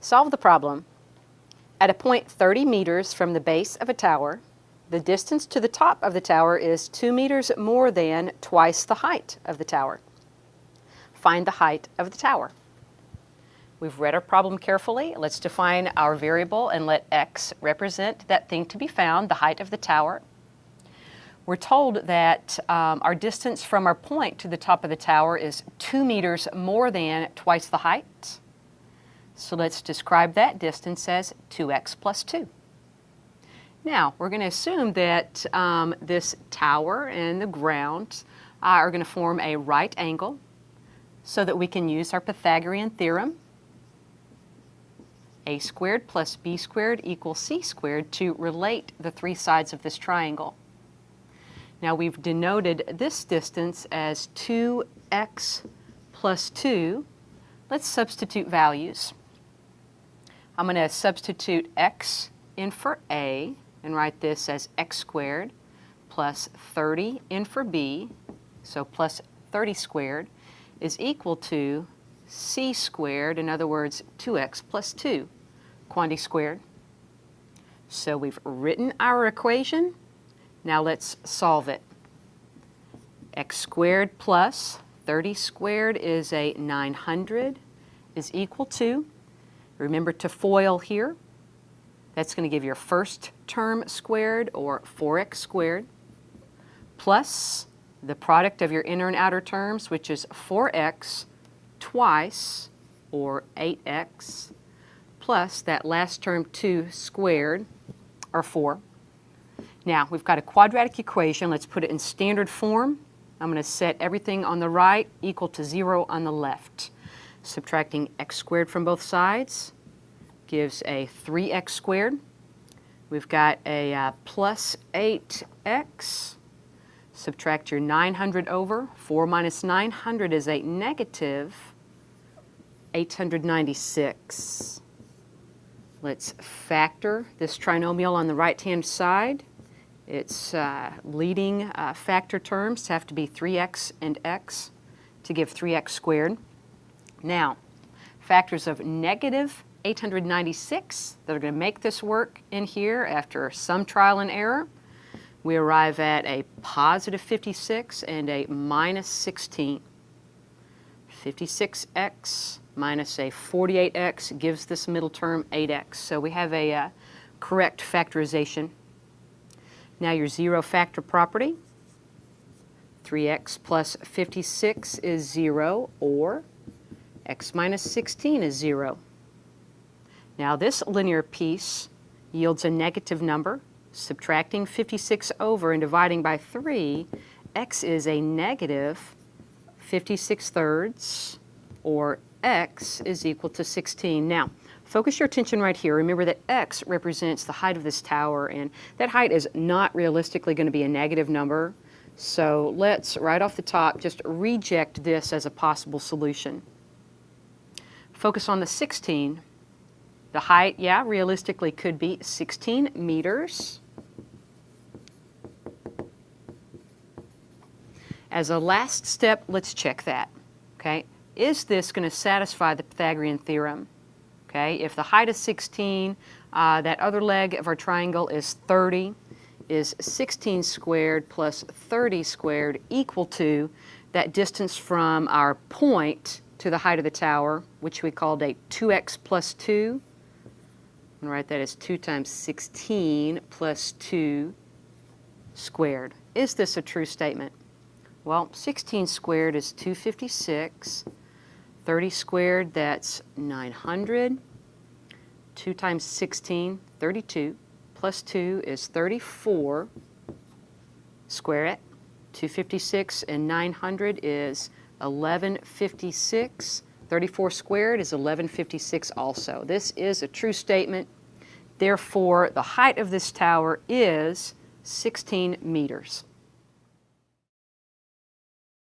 Solve the problem. At a point 30 meters from the base of a tower, the distance to the top of the tower is 2 meters more than twice the height of the tower. Find the height of the tower. We've read our problem carefully. Let's define our variable and let x represent that thing to be found, the height of the tower. We're told that our distance from our point to the top of the tower is 2 meters more than twice the height. So let's describe that distance as 2x plus 2. Now, we're going to assume that this tower and the ground are going to form a right angle so that we can use our Pythagorean theorem, a squared plus b squared equals c squared, to relate the three sides of this triangle. Now, we've denoted this distance as 2x plus 2. Let's substitute values. I'm going to substitute x in for a and write this as x squared plus 30 in for b, so plus 30 squared, is equal to c squared, in other words, 2x plus 2, quantity squared. So we've written our equation. Now let's solve it. X squared plus 30 squared is a 900 is equal to, remember to FOIL here, that's going to give your first term squared, or 4x squared, plus the product of your inner and outer terms, which is 4x twice, or 8x, plus that last term 2 squared, or 4. Now, we've got a quadratic equation. Let's put it in standard form. I'm going to set everything on the right equal to 0 on the left. Subtracting x squared from both sides gives a 3x squared. We've got a plus 8x. Subtract your 900 over. 4 minus 900 is a negative 896. Let's factor this trinomial on the right-hand side. Its leading factor terms have to be 3x and x to give 3x squared. Now, factors of negative 896 that are going to make this work in here after some trial and error. We arrive at a positive 56 and a minus 16. 56x minus a 48x gives this middle term 8x. So we have a correct factorization. Now your zero factor property, 3x plus 56 is 0, or x minus 16 is 0. Now this linear piece yields a negative number. Subtracting 56 over and dividing by 3, x is a negative 56 thirds, or x is equal to 16. Now, focus your attention right here. Remember that x represents the height of this tower, and that height is not realistically going to be a negative number. So let's, right off the top, just reject this as a possible solution. Focus on the 16. The height, yeah, realistically could be 16 meters. As a last step, let's check that. Okay, is this going to satisfy the Pythagorean theorem? Okay, if the height is 16, that other leg of our triangle is 30, is 16 squared plus 30 squared equal to that distance from our point to the height of the tower, which we called a 2x plus 2. I'm going to write that as 2 times 16 plus 2 squared. Is this a true statement? Well, 16 squared is 256. 30 squared, that's 900. 2 times 16, 32, plus 2 is 34. Square it. 256 and 900 is 1156. 34 squared is 1156 also. This is a true statement. Therefore, the height of this tower is 16 meters.